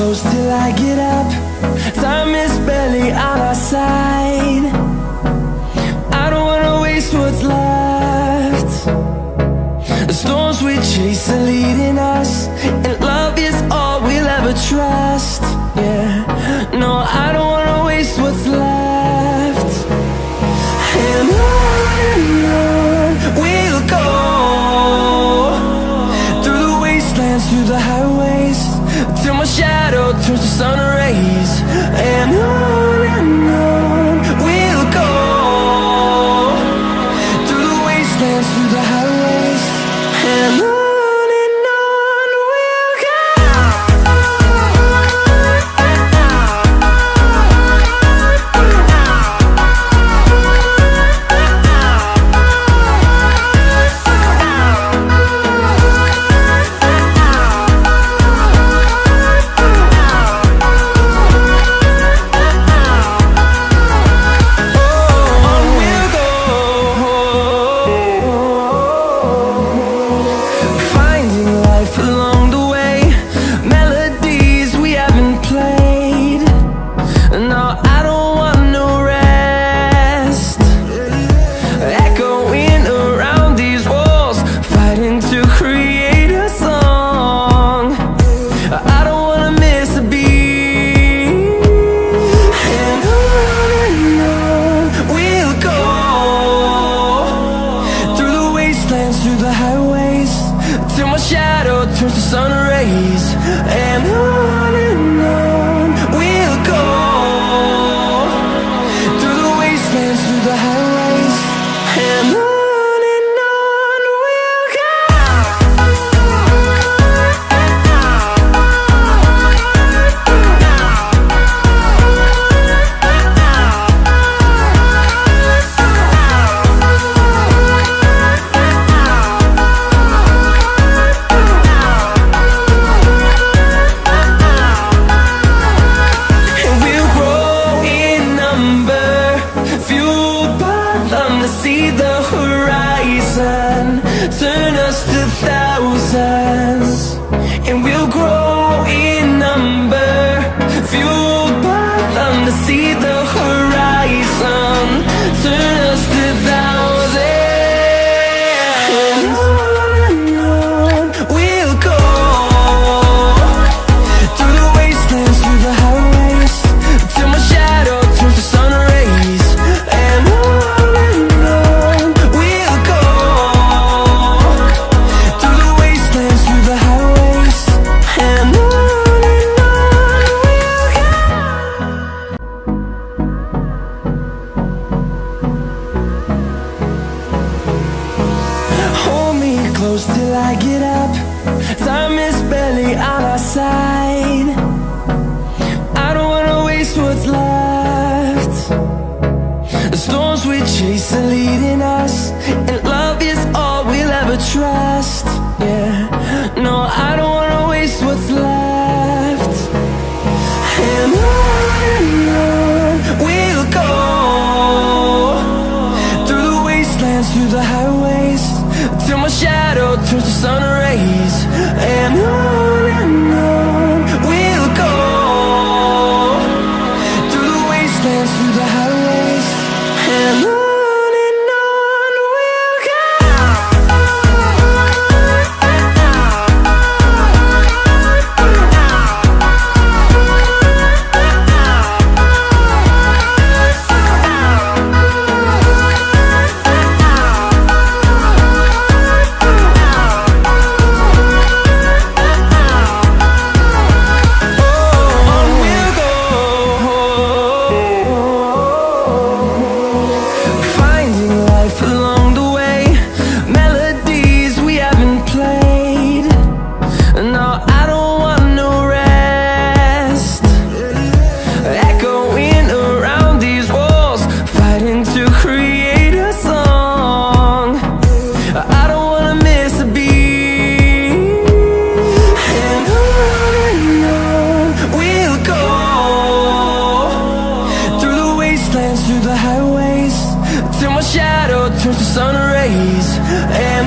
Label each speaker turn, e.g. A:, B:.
A: close till I get up. Time is barely on our side. I don't wanna waste what's left. The storms we chase are leading us, and love is all we'll ever trust. Yeah, no, I don't wanna waste what's left. And on we'll go, through the wastelands, through the highways, till my shadow turns to sun rays. And on we'll go, through the wastelands, through the highways, and on. Through the highways, till my shadow turns to sun rays. And on we'll go, through the wastelands, through the highways, and on. See the horizon turn us to thousands, and we'll grow in number, fueled by them to see the horizon turn us to thousands. And on we'll go, through the wastelands, through the highways, till my shadow turns to sun rays. And close till I get up. Time is barely on our side. I don't wanna waste what's left. The storms we chase are leading us, and love is all we'll ever trust. Yeah, no, I don't wanna waste what's left. And on we'll go, through the wastelands, through the highways, till my shadow turns to sun rays. And on we'll go, through the wastelands, through the highways, and on. Through the highways, till my shadow turns to sun rays. And